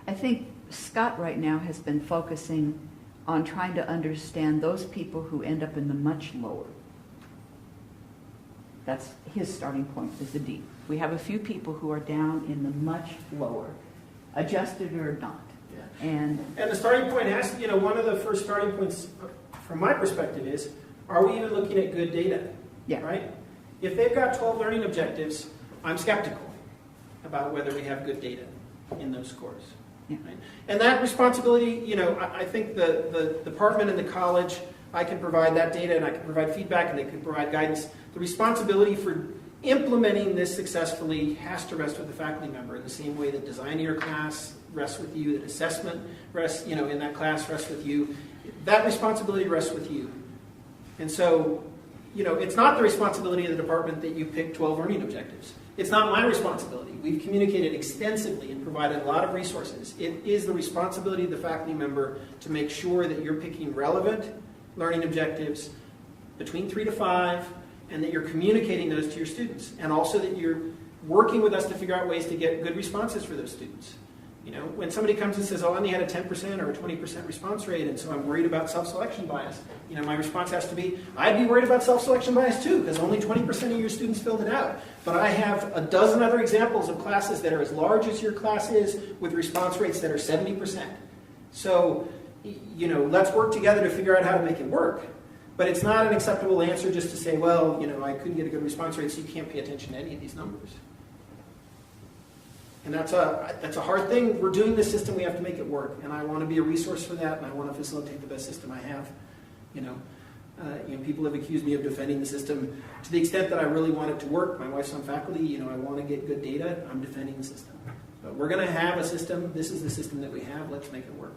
I think Scott right now has been focusing on trying to understand those people who end up in the much lower. That's his starting point, is the D. We have a few people who are down in the much lower, adjusted or not. Yeah. And the starting point has, one of the first starting points from my perspective is, are we even looking at good data? yeah, Right? If they've got 12 learning objectives, I'm skeptical about whether we have good data in those scores. Yeah. Right? And that responsibility, I think the department and the college, I can provide that data and I can provide feedback and they can provide guidance. The responsibility for implementing this successfully has to rest with the faculty member in the same way that designing your class rests with you, that assessment rests, in that class rests with you. That responsibility rests with you. And so, it's not the responsibility of the department that you pick 12 learning objectives. It's not my responsibility. We've communicated extensively and provided a lot of resources. It is the responsibility of the faculty member to make sure that you're picking relevant learning objectives between 3 to 5, and that you're communicating those to your students. And also that you're working with us to figure out ways to get good responses for those students. When somebody comes and says, oh, I only had a 10% or a 20% response rate, and so I'm worried about self-selection bias. My response has to be, I'd be worried about self-selection bias too, because only 20% of your students filled it out. But I have a dozen other examples of classes that are as large as your class is, with response rates that are 70%. So, let's work together to figure out how to make it work. But it's not an acceptable answer just to say, well, I couldn't get a good response rate, so you can't pay attention to any of these numbers. And that's a hard thing. We're doing this system, we have to make it work. And I want to be a resource for that, and I want to facilitate the best system I have. People have accused me of defending the system to the extent that I really want it to work. My wife's on faculty, I want to get good data, I'm defending the system. But we're going to have a system, this is the system that we have, let's make it work.